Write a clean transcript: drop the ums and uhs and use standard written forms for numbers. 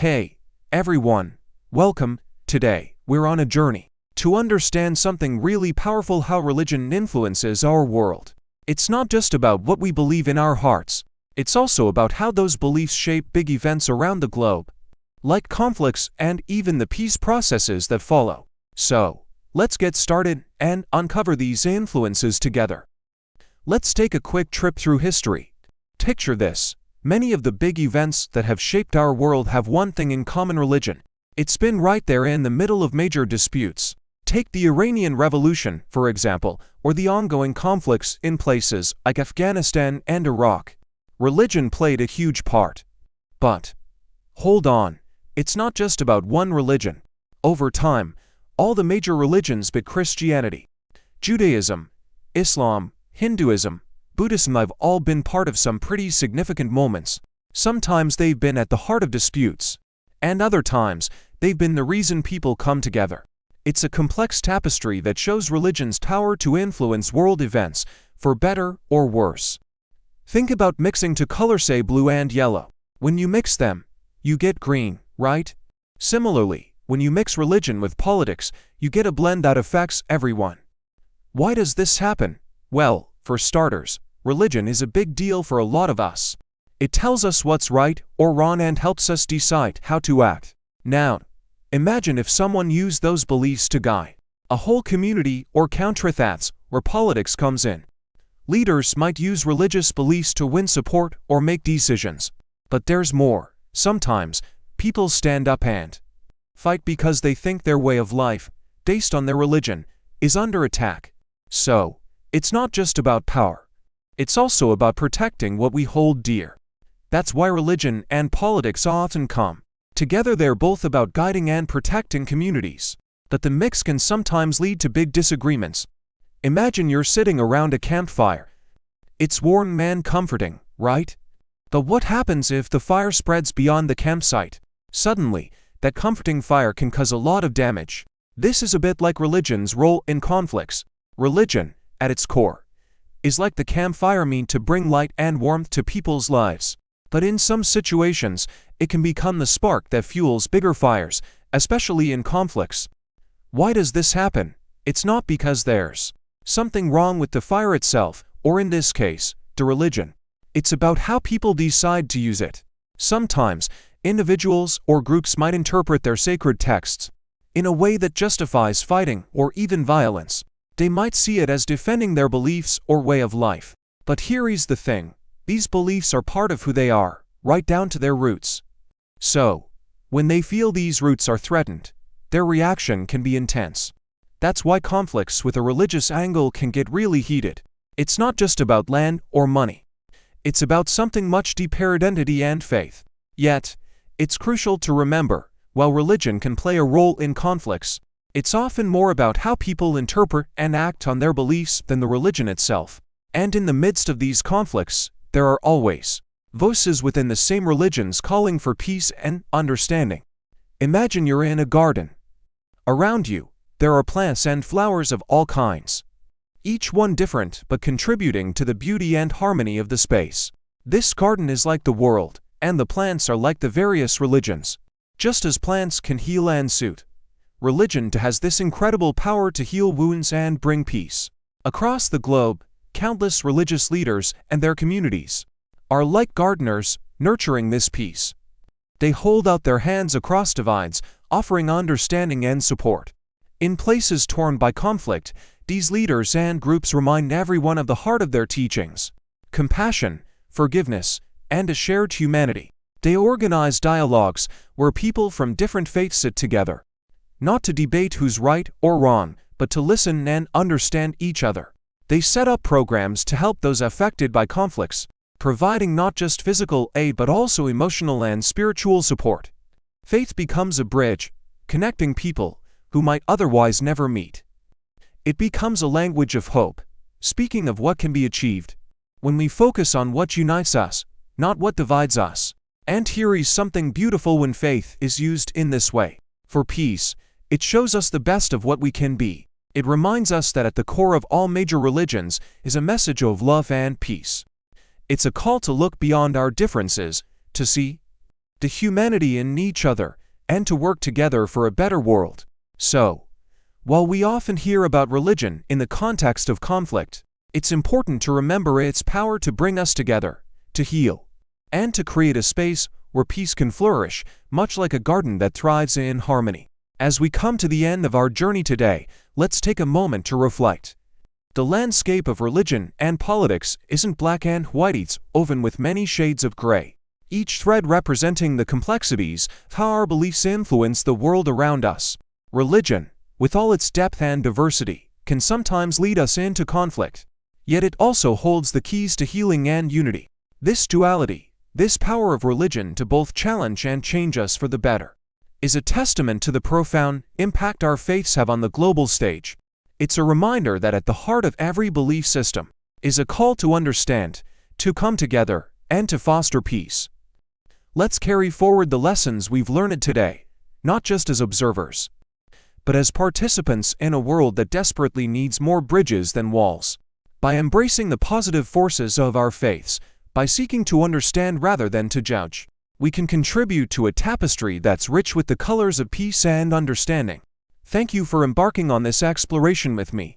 Hey, everyone, welcome. Today, we're on a journey to understand something really powerful: how religion influences our world. It's not just about what we believe in our hearts, it's also about how those beliefs shape big events around the globe, like conflicts and even the peace processes that follow. So, let's get started and uncover these influences together. Let's take a quick trip through history. Picture this. Many of the big events that have shaped our world have one thing in common: religion. It's been right there in the middle of major disputes. Take the Iranian Revolution, for example, or the ongoing conflicts in places like Afghanistan and Iraq. Religion played a huge part. But hold on, it's not just about one religion. Over time, all the major religions but Christianity, Judaism, Islam, Hinduism, Buddhism have all been part of some pretty significant moments. Sometimes they've been at the heart of disputes, and other times they've been the reason people come together. It's a complex tapestry that shows religion's power to influence world events, for better or worse. Think about mixing two colors, say blue and yellow. When you mix them, you get green, right? Similarly, when you mix religion with politics, you get a blend that affects everyone. Why does this happen? Well, for starters, religion is a big deal for a lot of us. It tells us what's right or wrong and helps us decide how to act. Now, imagine if someone used those beliefs to guide a whole community or country. That's where politics comes in. Leaders might use religious beliefs to win support or make decisions. But there's more. Sometimes, people stand up and fight because they think their way of life, based on their religion, is under attack. So, it's not just about power. It's also about protecting what we hold dear. That's why religion and politics often come together. They're both about guiding and protecting communities. But the mix can sometimes lead to big disagreements. Imagine you're sitting around a campfire. It's warm and comforting, right? But what happens if the fire spreads beyond the campsite? Suddenly, that comforting fire can cause a lot of damage. This is a bit like religion's role in conflicts. Religion, at its core, is like the campfire, meant to bring light and warmth to people's lives. But in some situations, it can become the spark that fuels bigger fires, especially in conflicts. Why does this happen? It's not because there's something wrong with the fire itself, or in this case, the religion. It's about how people decide to use it. Sometimes, individuals or groups might interpret their sacred texts in a way that justifies fighting or even violence. They might see it as defending their beliefs or way of life. But here is the thing. These beliefs are part of who they are, right down to their roots. So, when they feel these roots are threatened, their reaction can be intense. That's why conflicts with a religious angle can get really heated. It's not just about land or money. It's about something much deeper: identity and faith. Yet, it's crucial to remember, while religion can play a role in conflicts, it's often more about how people interpret and act on their beliefs than the religion itself. And in the midst of these conflicts, there are always voices within the same religions calling for peace and understanding. Imagine you're in a garden. Around you, there are plants and flowers of all kinds, each one different but contributing to the beauty and harmony of the space. This garden is like the world, and the plants are like the various religions. Just as plants can heal and soothe, religion has this incredible power to heal wounds and bring peace. Across the globe, countless religious leaders and their communities are like gardeners, nurturing this peace. They hold out their hands across divides, offering understanding and support. In places torn by conflict, these leaders and groups remind everyone of the heart of their teachings: compassion, forgiveness, and a shared humanity. They organize dialogues where people from different faiths sit together, not to debate who's right or wrong, but to listen and understand each other. They set up programs to help those affected by conflicts, providing not just physical aid but also emotional and spiritual support. Faith becomes a bridge, connecting people who might otherwise never meet. It becomes a language of hope, speaking of what can be achieved when we focus on what unites us, not what divides us. And here is something beautiful: when faith is used in this way for peace, it shows us the best of what we can be. It reminds us that at the core of all major religions is a message of love and peace. It's a call to look beyond our differences, to see the humanity in each other, and to work together for a better world. So, while we often hear about religion in the context of conflict, it's important to remember its power to bring us together, to heal, and to create a space where peace can flourish, much like a garden that thrives in harmony. As we come to the end of our journey today, let's take a moment to reflect. The landscape of religion and politics isn't black and white, it's woven with many shades of gray, each thread representing the complexities of how our beliefs influence the world around us. Religion, with all its depth and diversity, can sometimes lead us into conflict, yet it also holds the keys to healing and unity. This duality, this power of religion to both challenge and change us for the better, is a testament to the profound impact our faiths have on the global stage. It's a reminder that at the heart of every belief system is a call to understand, to come together, and to foster peace. Let's carry forward the lessons we've learned today, not just as observers, but as participants in a world that desperately needs more bridges than walls. By embracing the positive forces of our faiths, by seeking to understand rather than to judge, we can contribute to a tapestry that's rich with the colors of peace and understanding. Thank you for embarking on this exploration with me.